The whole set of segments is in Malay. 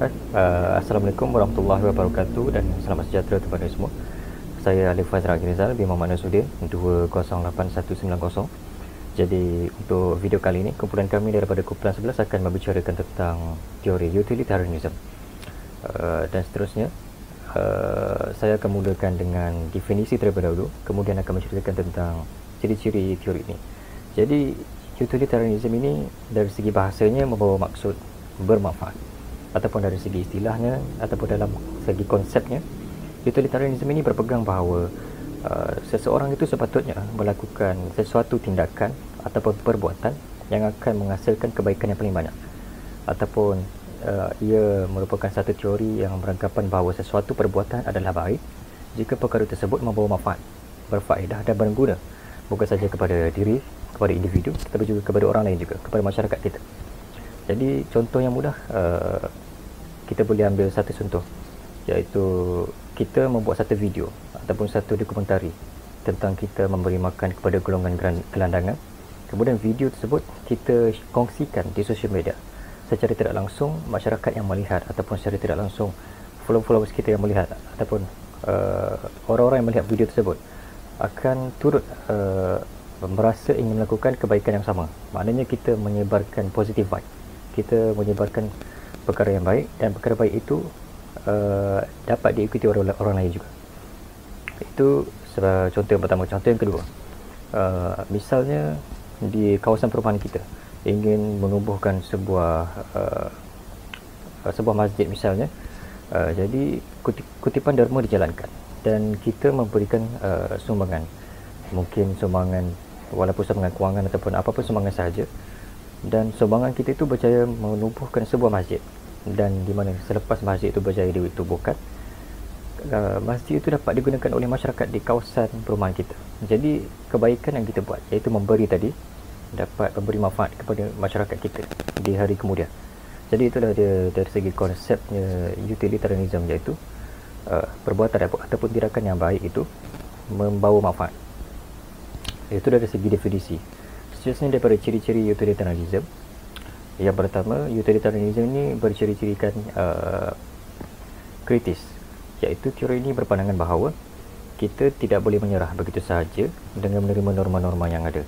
Assalamualaikum warahmatullahi wabarakatuh dan selamat sejahtera kepada semua. Saya Alif Fazraq Rizal bin Muhammad Nasruddin 208190. Jadi untuk video kali ini, kumpulan kami daripada kumpulan 11 akan membicarakan tentang teori utilitarianism. Dan seterusnya, saya akan mulakan dengan definisi terlebih dahulu, kemudian akan menceritakan tentang ciri-ciri teori ini. Jadi utilitarianism ini dari segi bahasanya membawa maksud bermanfaat, ataupun dari segi istilahnya ataupun dalam segi konsepnya, utilitarianism ini berpegang bahawa seseorang itu sepatutnya melakukan sesuatu tindakan ataupun perbuatan yang akan menghasilkan kebaikan yang paling banyak, ataupun ia merupakan satu teori yang beranggapan bahawa sesuatu perbuatan adalah baik jika perkara tersebut membawa manfaat, berfaedah dan berguna bukan saja kepada diri, kepada individu, tetapi juga kepada orang lain, juga kepada masyarakat kita. Jadi contoh yang mudah, kita boleh ambil satu contoh, iaitu kita membuat satu video ataupun satu dokumentari tentang kita memberi makan kepada golongan gelandangan. Kemudian video tersebut kita kongsikan di sosial media. Secara tidak langsung masyarakat yang melihat ataupun secara tidak langsung followers kita yang melihat ataupun orang-orang yang melihat video tersebut akan turut merasa ingin melakukan kebaikan yang sama. Maknanya kita menyebarkan positive vibe, kita menyebarkan perkara yang baik, dan perkara baik itu dapat diikuti oleh orang lain juga. Itu contoh yang pertama. Contoh yang kedua, misalnya di kawasan perumahan kita ingin menumbuhkan sebuah masjid misalnya. Jadi kutipan derma dijalankan dan kita memberikan sumbangan, mungkin sumbangan walaupun sumbangan kewangan ataupun apapun sumbangan sahaja, dan sumbangan kita itu berjaya menumbuhkan sebuah masjid, dan di mana selepas masjid itu berjaya ditubuhkan, masjid itu dapat digunakan oleh masyarakat di kawasan perumahan kita. Jadi kebaikan yang kita buat, iaitu memberi tadi, dapat memberi manfaat kepada masyarakat kita di hari kemudian. Jadi itulah dia dari segi konsepnya utilitarianism, iaitu perbuatan ataupun tindakan yang baik itu membawa manfaat. Itu dari segi definisi. Seterusnya daripada ciri-ciri utilitarianism, yang pertama, utilitarianism ini berciri-cirikan kritis, iaitu teori ini berpandangan bahawa kita tidak boleh menyerah begitu sahaja dengan menerima norma-norma yang ada.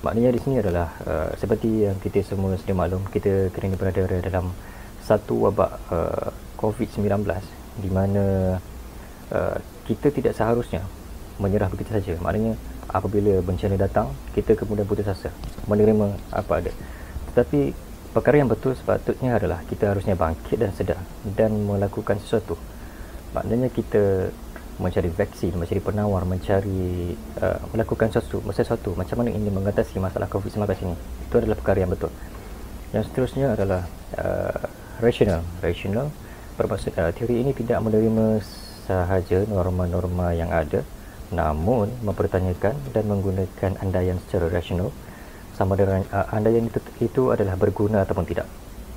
Maknanya di sini adalah seperti yang kita semua sedia maklum, kita kini berada dalam satu wabak COVID-19, di mana kita tidak seharusnya menyerah begitu saja. Maknanya apabila bencana datang, kita kemudian putus asa, menerima apa ada. Tetapi perkara yang betul sepatutnya adalah kita harusnya bangkit dan sedar dan melakukan sesuatu. Maknanya kita mencari vaksin, mencari penawar, melakukan sesuatu macam mana ini mengatasi masalah COVID-19 ini. Itu adalah perkara yang betul. Yang seterusnya adalah rasional. Bermaksud teori ini tidak menerima sahaja norma-norma yang ada, namun mempertanyakan dan menggunakan andaian secara rasional, sama dengan andaian itu adalah berguna ataupun tidak.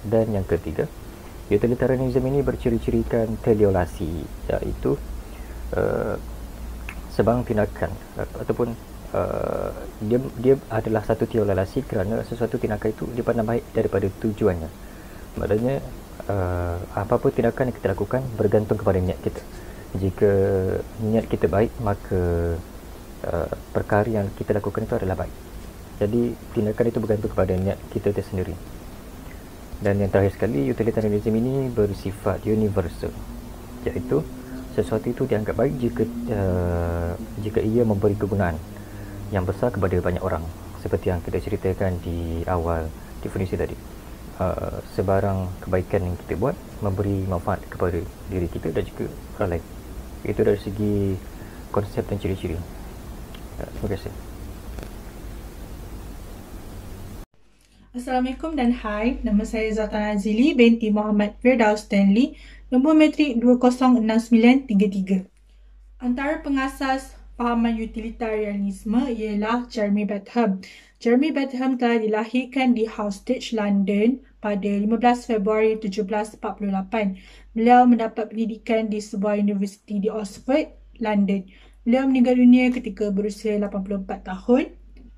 Dan yang ketiga, utilitarianism ini berciri-cirikan teleolasi, iaitu sebarang tindakan ataupun dia adalah satu teleolasi kerana sesuatu tindakan itu dipandang baik daripada tujuannya. Maknanya apa-apa tindakan yang kita lakukan bergantung kepada niat kita. Jika niat kita baik, maka perkara yang kita lakukan itu adalah baik. Jadi tindakan itu bergantung kepada niat kita tersendiri. Dan yang terakhir sekali, utilitarianism ini bersifat universal, iaitu sesuatu itu dianggap baik jika ia memberi kegunaan yang besar kepada banyak orang, seperti yang kita ceritakan di awal definisi tadi. Sebarang kebaikan yang kita buat memberi manfaat kepada diri kita dan juga orang lain. Itu dari segi konsep dan ciri-ciri. Terima kasih. Assalamualaikum dan hai, nama saya Zatan Azili binti Muhammad Firdaus Stanley, nombor metrik 206933. Antara pengasas fahaman utilitarianisme ialah Jeremy Bentham. Jeremy Bentham telah dilahirkan di Housestead, London pada 15 Februari 1748. Beliau mendapat pendidikan di sebuah universiti di Oxford, London. Beliau meninggal dunia ketika berusia 84 tahun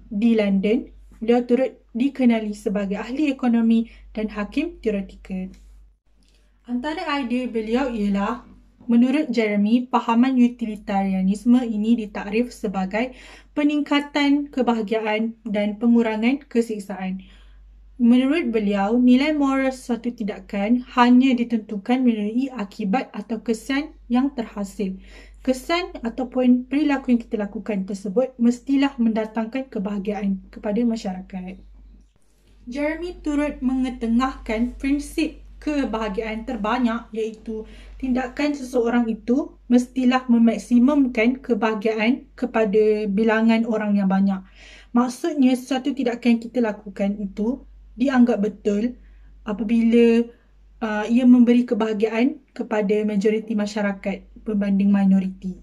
di London. Beliau turut dikenali sebagai ahli ekonomi dan hakim teoretikal. Antara idea beliau ialah, menurut Jeremy, fahaman utilitarianisme ini ditakrif sebagai peningkatan kebahagiaan dan pengurangan kesiksaan. Menurut beliau, nilai moral suatu tindakan hanya ditentukan melalui akibat atau kesan yang terhasil. Kesan ataupun perilaku yang kita lakukan tersebut mestilah mendatangkan kebahagiaan kepada masyarakat. Jeremy turut mengetengahkan prinsip kebahagiaan terbanyak, iaitu tindakan seseorang itu mestilah memaksimumkan kebahagiaan kepada bilangan orang yang banyak. Maksudnya, sesuatu tindakan yang kita lakukan itu dianggap betul apabila ia memberi kebahagiaan kepada majoriti masyarakat berbanding minoriti.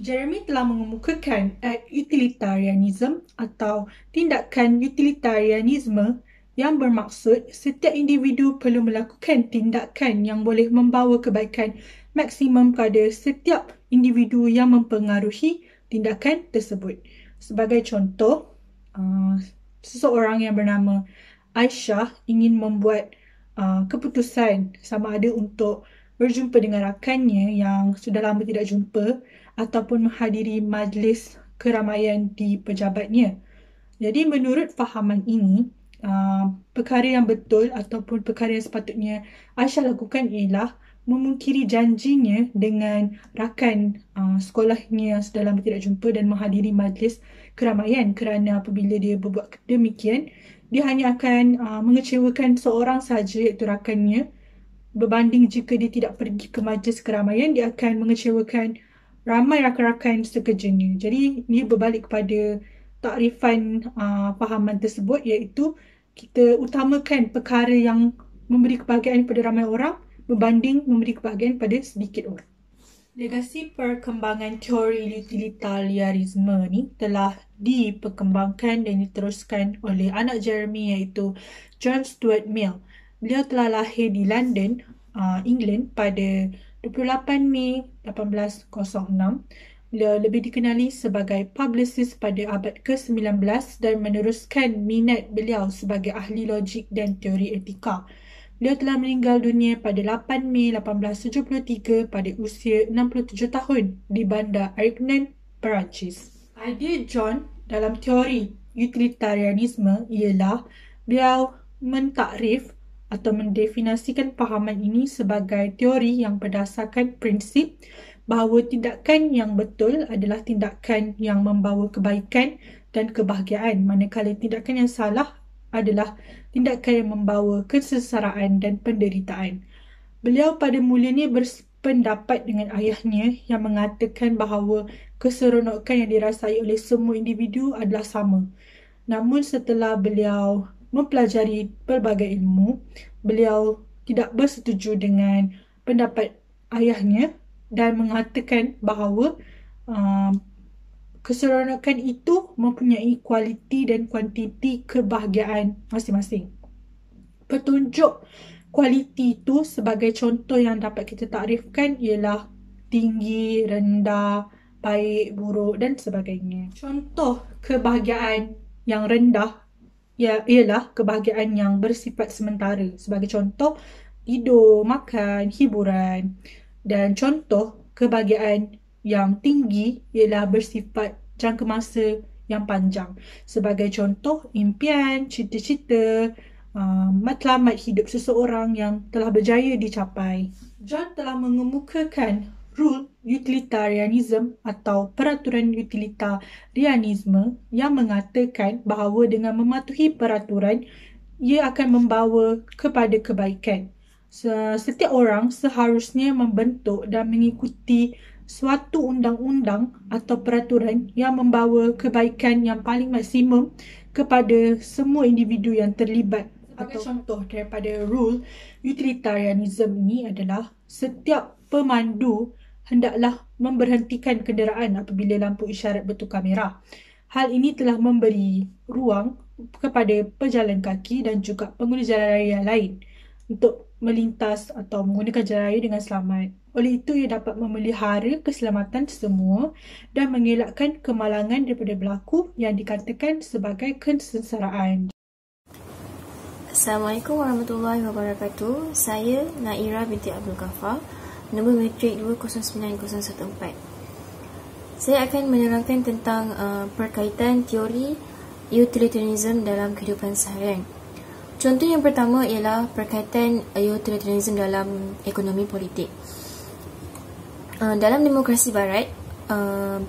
Jeremy telah mengemukakan utilitarianism atau tindakan utilitarianisme yang bermaksud setiap individu perlu melakukan tindakan yang boleh membawa kebaikan maksimum pada setiap individu yang mempengaruhi tindakan tersebut. Sebagai contoh, seseorang yang bernama Aisyah ingin membuat keputusan sama ada untuk berjumpa dengan rakannya yang sudah lama tidak jumpa ataupun menghadiri majlis keramaian di pejabatnya. Jadi menurut fahaman ini, perkara yang betul ataupun perkara yang sepatutnya Aisyah lakukan ialah memungkiri janjinya dengan rakan sekolahnya yang sudah lama tidak jumpa dan menghadiri majlis keramaian, kerana apabila dia berbuat demikian, dia hanya akan mengecewakan seorang sahaja, iaitu rakannya, berbanding jika dia tidak pergi ke majlis keramaian, dia akan mengecewakan ramai rakan-rakan sekerjanya. Jadi ini berbalik kepada takrifan fahaman tersebut, iaitu kita utamakan perkara yang memberi kebahagiaan kepada ramai orang berbanding memberi kebahagiaan pada sedikit orang. Legasi perkembangan teori utilitarianisme ni telah diperkembangkan dan diteruskan oleh anak Jeremy, iaitu John Stuart Mill. Beliau telah lahir di London, England pada 28 Mei 1806. Beliau lebih dikenali sebagai publicist pada abad ke-19 dan meneruskan minat beliau sebagai ahli logik dan teori etika. Beliau telah meninggal dunia pada 8 Mei 1873 pada usia 67 tahun di bandar Avignon, Perancis. Idea John dalam teori utilitarianisme ialah beliau mentakrif atau mendefinisikan fahaman ini sebagai teori yang berdasarkan prinsip bahawa tindakan yang betul adalah tindakan yang membawa kebaikan dan kebahagiaan, manakala tindakan yang salah adalah tindakan yang membawa kesengsaraan dan penderitaan. Beliau pada mulanya berpendapat dengan ayahnya yang mengatakan bahawa keseronokan yang dirasai oleh semua individu adalah sama. Namun setelah beliau mempelajari pelbagai ilmu, beliau tidak bersetuju dengan pendapat ayahnya dan mengatakan bahawa keseronokan itu mempunyai kualiti dan kuantiti kebahagiaan masing-masing. Petunjuk kualiti itu sebagai contoh yang dapat kita takrifkan ialah tinggi, rendah, baik, buruk dan sebagainya. Contoh kebahagiaan yang rendah ialah kebahagiaan yang bersifat sementara. Sebagai contoh, tidur, makan, hiburan. Dan contoh kebahagiaan yang tinggi ialah bersifat jangka masa yang panjang. Sebagai contoh, impian, cita-cita, matlamat hidup seseorang yang telah berjaya dicapai. John telah mengemukakan rule utilitarianism atau peraturan utilitarianisme yang mengatakan bahawa dengan mematuhi peraturan, ia akan membawa kepada kebaikan. Setiap orang seharusnya membentuk dan mengikuti suatu undang-undang atau peraturan yang membawa kebaikan yang paling maksimum kepada semua individu yang terlibat. Sebagai contoh daripada rule utilitarianism ini adalah setiap pemandu hendaklah memberhentikan kenderaan apabila lampu isyarat bertukar merah. Hal ini telah memberi ruang kepada pejalan kaki dan juga pengguna jalan raya yang lain untuk melintas atau menggunakan jalan raya dengan selamat. Oleh itu, ia dapat memelihara keselamatan semua dan mengelakkan kemalangan daripada berlaku yang dikatakan sebagai kesengsaraan. Assalamualaikum warahmatullahi wabarakatuh. Saya Naira binti Abdul Ghaffar, nombor matrik 209014. Saya akan menerangkan tentang perkaitan teori utilitarianism dalam kehidupan seharian. Contoh yang pertama ialah perkaitan utilitarianism dalam ekonomi politik. Dalam demokrasi barat,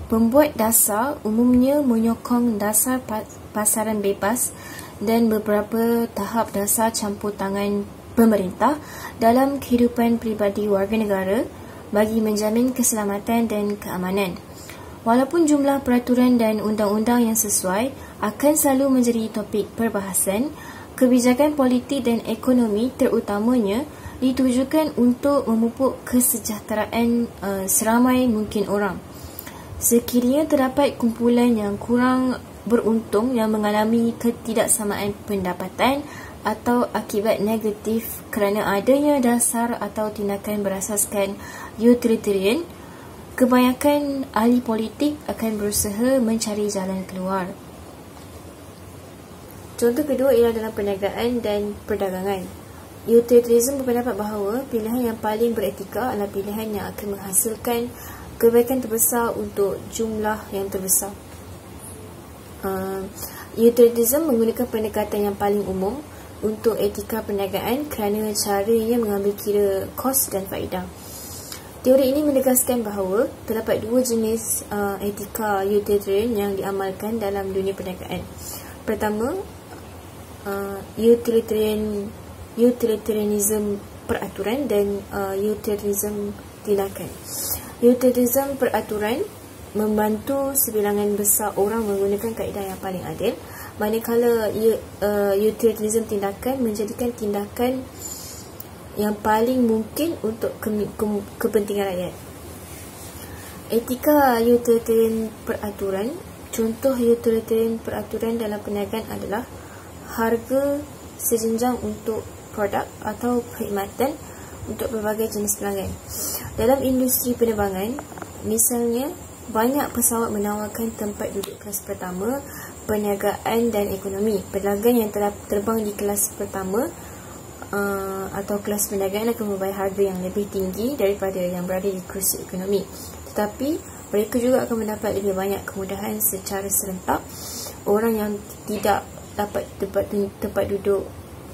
pembuat dasar umumnya menyokong dasar pasaran bebas dan beberapa tahap dasar campur tangan pemerintah dalam kehidupan peribadi warga negara bagi menjamin keselamatan dan keamanan. Walaupun jumlah peraturan dan undang-undang yang sesuai akan selalu menjadi topik perbahasan, kebijakan politik dan ekonomi terutamanya ditujukan untuk memupuk kesejahteraan seramai mungkin orang. Sekiranya terdapat kumpulan yang kurang beruntung yang mengalami ketidaksamaan pendapatan atau akibat negatif kerana adanya dasar atau tindakan berasaskan utilitarian, kebanyakan ahli politik akan berusaha mencari jalan keluar. Contoh kedua ialah dalam perniagaan dan perdagangan. Utilitarianism berpendapat bahawa pilihan yang paling beretika adalah pilihan yang akan menghasilkan kebaikan terbesar untuk jumlah yang terbesar. Utilitarianism menggunakan pendekatan yang paling umum untuk etika perniagaan kerana caranya mengambil kira kos dan faedah. Teori ini menegaskan bahawa terdapat dua jenis etika utilitarian yang diamalkan dalam dunia perniagaan. Pertama, utilitarianism peraturan dan utilitarianism tindakan. Utilitarianism peraturan membantu sebilangan besar orang menggunakan kaedah yang paling adil, manakala utilitarianism tindakan menjadikan tindakan yang paling mungkin untuk kepentingan rakyat. Etika utilitarian peraturan. Contoh utilitarian peraturan dalam perniagaan adalah harga sejenjang untuk produk atau perkhidmatan untuk berbagai jenis pelanggan. Dalam industri penerbangan, misalnya, banyak pesawat menawarkan tempat duduk kelas pertama, perniagaan dan ekonomi. Pelanggan yang telah terbang di kelas pertama atau kelas perniagaan akan membayar harga yang lebih tinggi daripada yang berada di kerusi ekonomi. Tetapi mereka juga akan mendapat lebih banyak kemudahan secara serentak. Orang yang tidak dapat tempat duduk,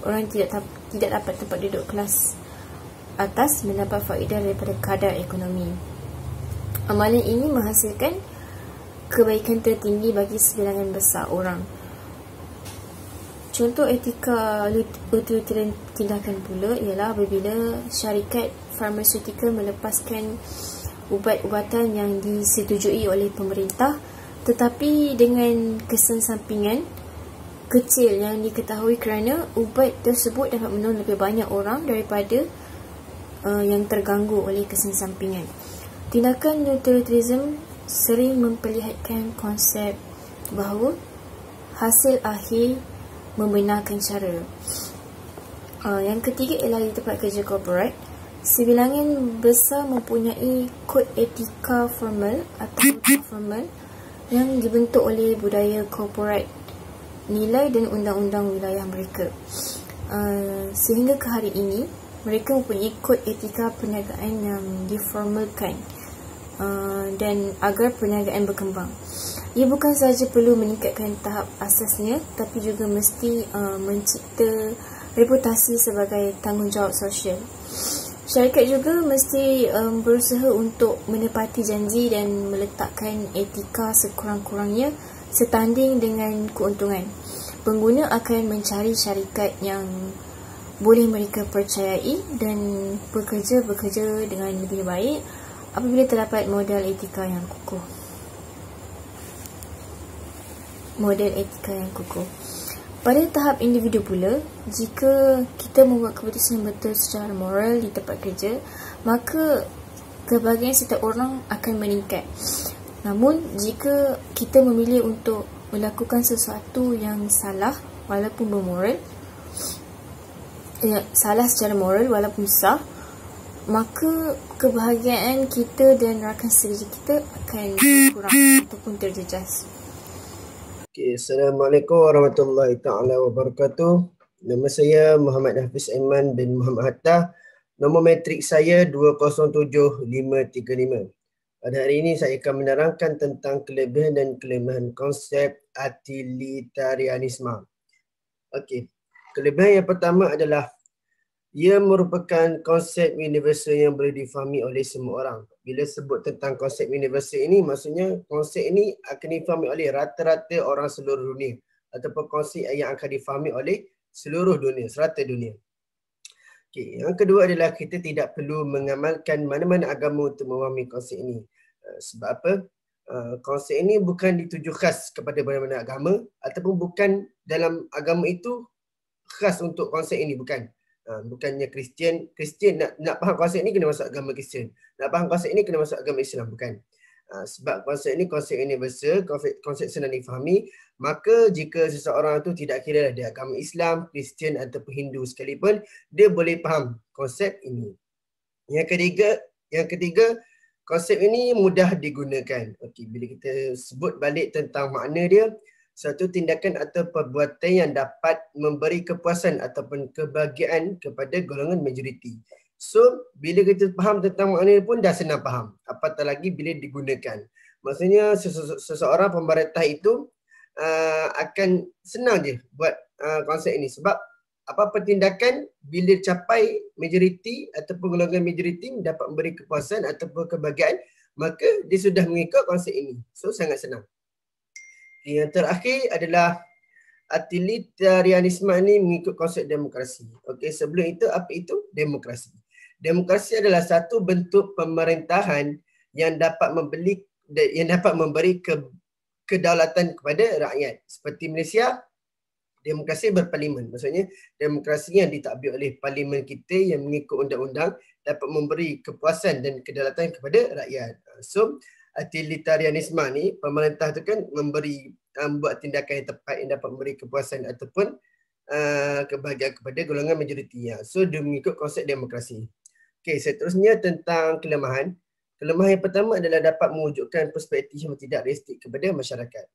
orang yang tidak dapat tempat duduk kelas atas mendapat faedah daripada kadar ekonomi. Amalan ini menghasilkan kebaikan tertinggi bagi sebilangan besar orang. Contoh etika utilitarian tindakan pula ialah apabila syarikat farmaseutika melepaskan ubat-ubatan yang disetujui oleh pemerintah tetapi dengan kesan sampingan kecil yang diketahui kerana ubat tersebut dapat menolong lebih banyak orang daripada yang terganggu oleh kesan sampingan. Tindakan utilitarianism sering memperlihatkan konsep bahawa hasil akhir membenarkan cara. Yang ketiga ialah di tempat kerja korporat. Sebilangan besar mempunyai kod etika formal atau formal yang dibentuk oleh budaya korporat, nilai dan undang-undang wilayah mereka. Sehingga ke hari ini, mereka mempunyai kod etika perniagaan yang diformalkan dan agar perniagaan berkembang. Ia bukan sahaja perlu meningkatkan tahap asasnya, tapi juga mesti mencipta reputasi sebagai tanggungjawab sosial. Syarikat juga mesti berusaha untuk menepati janji dan meletakkan etika sekurang-kurangnya setanding dengan keuntungan. Pengguna akan mencari syarikat yang boleh mereka percayai dan bekerja dengan lebih baik apabila terdapat modal etika yang kukuh. Pada tahap individu pula, jika kita membuat keputusan yang betul secara moral di tempat kerja, maka kebahagiaan setiap orang akan meningkat. Namun, jika kita memilih untuk melakukan sesuatu yang salah walaupun bermoral, salah secara moral walaupun sah, maka kebahagiaan kita dan rakan kerja kita akan kurang ataupun terjejas. Assalamualaikum warahmatullahi taala wabarakatuh. Nama saya Muhammad Hafiz Aiman bin Muhammad Hatta. Nombor matrik saya 207535. Pada hari ini saya akan menerangkan tentang kelebihan dan kelemahan konsep utilitarianisme. Okey. Kelebihan yang pertama adalah ia merupakan konsep universal yang boleh difahami oleh semua orang. Bila sebut tentang konsep universal ini, maksudnya konsep ini akan difahami oleh rata-rata orang seluruh dunia ataupun konsep yang akan difahami oleh seluruh dunia, serata dunia. Okay. Yang kedua adalah kita tidak perlu mengamalkan mana-mana agama untuk memahami konsep ini. Sebab apa? Konsep ini bukan dituju khas kepada mana-mana agama ataupun bukan dalam agama itu khas untuk konsep ini, bukan. Bukannya Kristian nak faham konsep ini kena masuk agama Kristian. Nak faham konsep ini kena masuk agama Islam, bukan. Sebab konsep ini konsep universal, konsep senang difahami, maka jika seseorang itu tidak kira dia agama Islam, Kristian ataupun Hindu sekalipun, dia boleh faham konsep ini. Yang ketiga, konsep ini mudah digunakan. Okey, bila kita sebut balik tentang makna dia, satu tindakan atau perbuatan yang dapat memberi kepuasan ataupun kebahagiaan kepada golongan majoriti. So, bila kita faham tentang makna pun dah senang faham. Apatah lagi bila digunakan. Maksudnya seseorang pemerintah itu akan senang je buat konsep ini. Sebab apa-apa tindakan bila capai majoriti ataupun golongan majoriti dapat memberi kepuasan ataupun kebahagiaan, maka dia sudah mengikut konsep ini. So, sangat senang. Yang terakhir adalah utilitarianisme ini mengikut konsep demokrasi. Okey, sebelum itu apa itu demokrasi? Demokrasi adalah satu bentuk pemerintahan yang dapat memberi kedaulatan kepada rakyat. Seperti Malaysia, demokrasi berparlimen. Maksudnya demokrasi yang ditakbir oleh parlimen kita yang mengikut undang-undang dapat memberi kepuasan dan kedaulatan kepada rakyat. So, utilitarianisme ni, pemerintah tu kan buat tindakan yang tepat yang dapat memberi kepuasan ataupun kebahagiaan kepada golongan majoriti. So dia mengikut konsep demokrasi. Okey, seterusnya tentang kelemahan. Kelemahan yang pertama adalah dapat mewujudkan perspektif yang tidak realistik kepada masyarakat.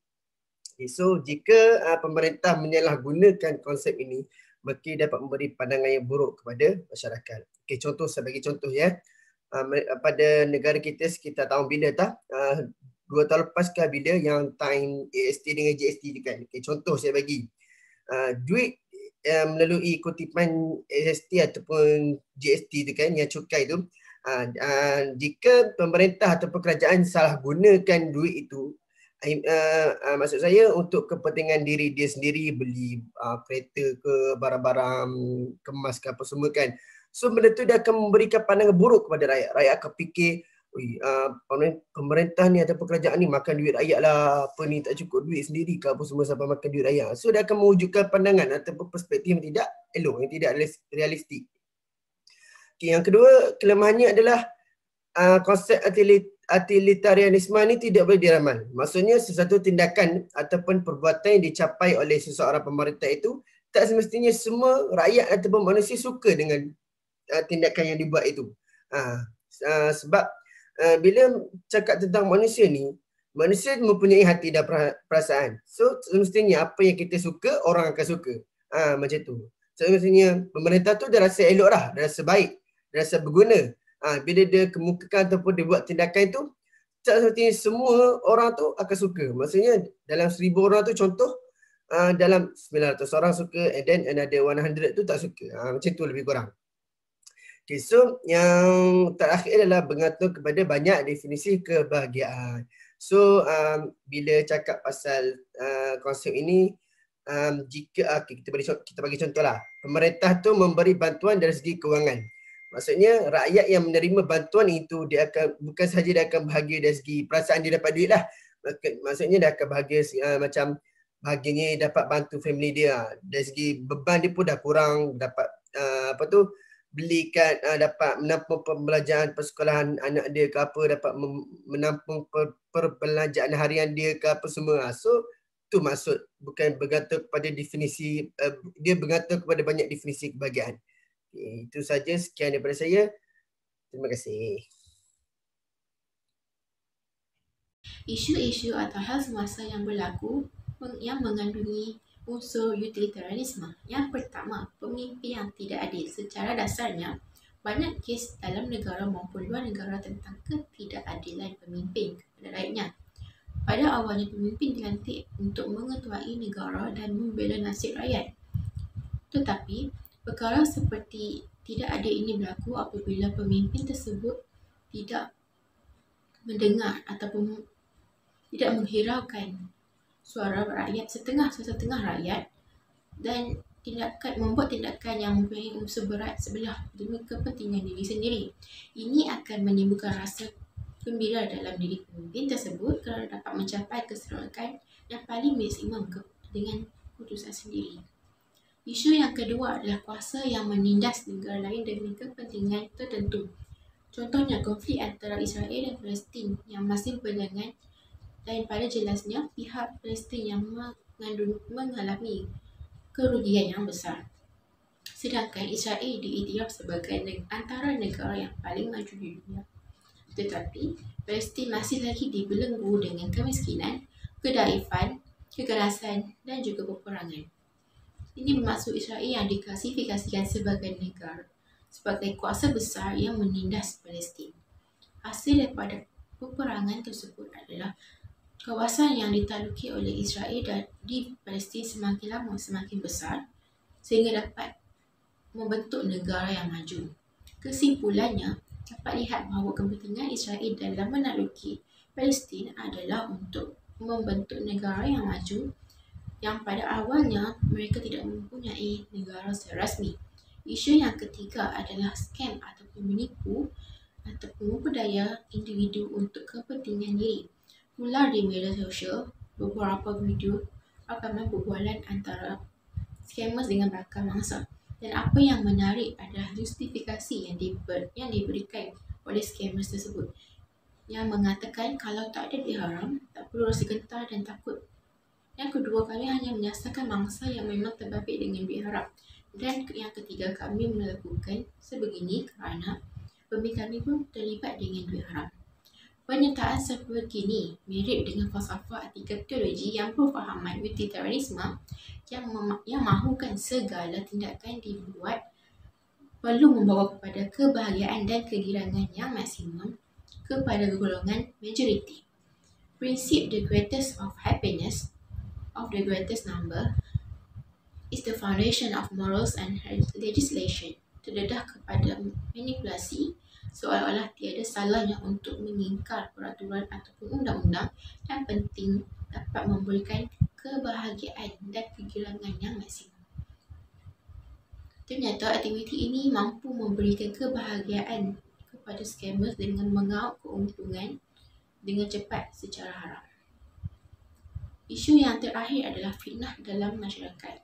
Okay, so jika pemerintah menyalahgunakan konsep ini, maka dapat memberi pandangan yang buruk kepada masyarakat. Okey, saya bagi contoh ya. Pada negara kita sekitar tahun bila 2 tahun lepas ke bila yang time AST dengan GST tu kan. Okay, contoh saya bagi. Duit melalui kutipan AST ataupun GST tu kan, yang cukai tu, jika pemerintah ataupun kerajaan salah gunakan duit itu, maksud saya untuk kepentingan diri dia sendiri, beli kereta ke, barang-barang kemas ke apa semua kan. So benda tu dia akan memberikan pandangan buruk kepada rakyat. Rakyat akan fikir, pemerintah ni ataupun kerajaan ni makan duit rakyat lah, apa ni tak cukup duit sendiri ke apa semua sampai makan duit rakyat. So dia akan mewujudkan pandangan ataupun perspektif yang tidak elok, yang tidak realistik. Okay, yang kedua, kelemahannya adalah konsep utilitarianisme ni tidak boleh diramal. Maksudnya sesuatu tindakan ataupun perbuatan yang dicapai oleh seseorang pemerintah itu tak semestinya semua rakyat ataupun manusia suka dengan tindakan yang dibuat itu. Sebab bila cakap tentang manusia ni, manusia mempunyai hati dan perasaan. So semestinya apa yang kita suka, orang akan suka. Macam tu. So semestinya pemerintah tu dah rasa elok dah, dah rasa baik, dah rasa berguna. Bila dia kemukakan ataupun dia buat tindakan itu, tak semestinya semua orang tu akan suka. Maksudnya dalam 1000 orang tu contoh, dalam 900 orang suka and then another 100 tu tak suka. Macam tu lebih kurang. Okay, so yang terakhir adalah bergantung kepada banyak definisi kebahagiaan. So bila cakap pasal konsep ini, jika kita bagi contoh lah, pemerintah tu memberi bantuan dari segi kewangan. Maksudnya rakyat yang menerima bantuan itu, dia akan bukan sahaja dia akan bahagia dari segi perasaan dia dapat duit lah. Maksudnya dia akan bahagia macam bahagianya dapat bantu family dia. Dari segi beban dia pun dah kurang, dapat belikan, dapat menampung pembelajaran persekolahan anak dia ke apa, dapat menampung perbelanjaan harian dia ke apa semua. So tu maksud, bukan bergantung kepada definisi, dia bergantung kepada banyak definisi kebahagiaan. Okay, itu saja, sekian daripada saya. Terima kasih. Isu-isu atau hal semasa yang berlaku yang mengandungi unsur utilitarianisme. Yang pertama, pemimpin yang tidak adil. Secara dasarnya, banyak kes dalam negara maupun luar negara tentang ketidakadilan pemimpin kepada rakyatnya. Pada awalnya, pemimpin dilantik untuk mengetuai negara dan membela nasib rakyat. Tetapi, perkara seperti tidak adil ini berlaku apabila pemimpin tersebut tidak mendengar ataupun tidak menghiraukan suara rakyat, setengah rakyat, dan membuat tindakan yang mempunyai unsur berat sebelah demi kepentingan diri sendiri. Ini akan menimbulkan rasa gembira dalam diri pemimpin tersebut kerana dapat mencapai keseronokan yang paling maksimum dengan keputusan sendiri. Isu yang kedua adalah kuasa yang menindas negara lain demi kepentingan tertentu. Contohnya konflik antara Israel dan Palestin yang masih berjalan, dan pada jelasnya pihak Palestin yang mengalami kerugian yang besar. Sedangkan Israel diiktiraf sebagai antara negara yang paling maju di dunia. Tetapi Palestin masih lagi dibelenggu dengan kemiskinan, kedaifan, kekerasan dan juga peperangan. Ini bermaksud Israel yang diklasifikasikan sebagai negara sebagai kuasa besar yang menindas Palestin. Hasil daripada peperangan tersebut adalah kawasan yang ditakluki oleh Israel dan di Palestin semakin lama semakin besar sehingga dapat membentuk negara yang maju. Kesimpulannya, dapat lihat bahawa kepentingan Israel dalam menakluki Palestin adalah untuk membentuk negara yang maju yang pada awalnya mereka tidak mempunyai negara secara rasmi. Isu yang ketiga adalah skam ataupun menipu ataupun memperdaya individu untuk kepentingan diri. Mula di media sosial, beberapa video rakaman perbualan antara scammers dengan bakal mangsa. Dan apa yang menarik adalah justifikasi yang diberikan oleh scammers tersebut yang mengatakan kalau tak ada duit haram, tak perlu rasa gentar dan takut. Yang kedua, kami hanya menyasarkan mangsa yang memang terbabit dengan duit haram. Dan yang ketiga, kami melakukan sebegini kerana pemilik kami pun terlibat dengan duit haram. Pernyataan seperti ini mirip dengan falsafah etika teologi yang berfahaman utilitarianisme yang mahukan segala tindakan dibuat perlu membawa kepada kebahagiaan dan kegirangan yang maksimum kepada golongan majoriti. Prinsip the greatest of happiness of the greatest number is the foundation of morals and legislation. Terdedah kepada manipulasi seolah-olah tiada salahnya untuk mengingkar peraturan ataupun undang-undang yang penting dapat memberikan kebahagiaan dan kegirangan yang maksimum. Ternyata aktiviti ini mampu memberikan kebahagiaan kepada scammers dengan mengaup keuntungan dengan cepat secara haram. Isu yang terakhir adalah fitnah dalam masyarakat.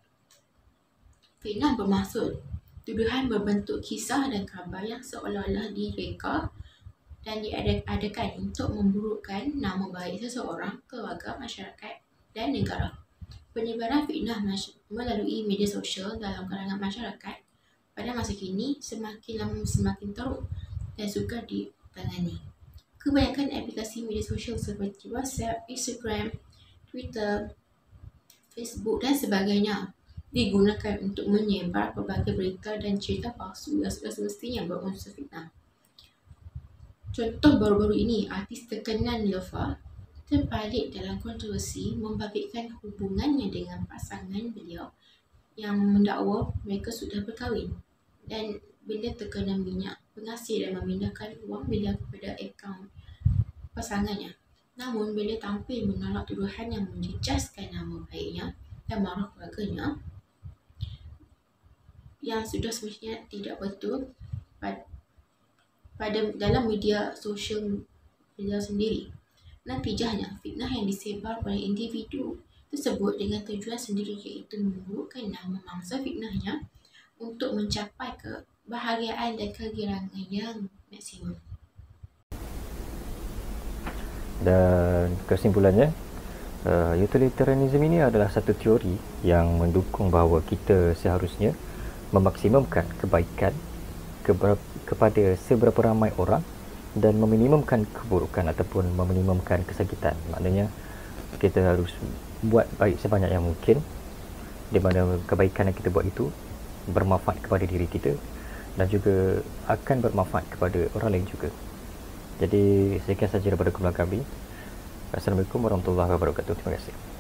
Fitnah bermaksud tuduhan berbentuk kisah dan khabar yang seolah-olah direka dan diadakan untuk memburukkan nama baik seseorang, keluarga, masyarakat dan negara. Penyebaran fitnah melalui media sosial dalam kalangan masyarakat pada masa kini semakin lama semakin teruk dan sukar ditangani. Kebanyakan aplikasi media sosial seperti WhatsApp, Instagram, Twitter, Facebook dan sebagainya digunakan untuk menyebar pelbagai berita dan cerita palsu yang sudah semestinya berunsur fitnah. Contoh baru-baru ini, artis terkenal Lofa terbalik dalam kontroversi membabitkan hubungannya dengan pasangan beliau yang mendakwa mereka sudah berkahwin dan beliau terkena minyak pengasih dan memindahkan wang beliau kepada akaun pasangannya. Namun, beliau tampil menolak tuduhan yang menjejaskan nama baiknya dan maruah keluarganya yang sudah semestinya tidak betul dalam media sosial beliau sendiri. Natijahnya, fitnah yang disebar oleh individu tersebut dengan tujuan sendiri iaitu memburukkan nama mangsa fitnahnya untuk mencapai kebahagiaan dan kegirangan yang maksimum. Dan kesimpulannya, utilitarianism ini adalah satu teori yang mendukung bahawa kita seharusnya memaksimumkan kebaikan kepada seberapa ramai orang dan meminimumkan keburukan ataupun meminimumkan kesakitan. Maknanya kita harus buat baik sebanyak yang mungkin di mana kebaikan yang kita buat itu bermanfaat kepada diri kita dan juga akan bermanfaat kepada orang lain juga. Jadi sekian sahaja daripada kumpulan kami. Assalamualaikum warahmatullahi wabarakatuh. Terima kasih.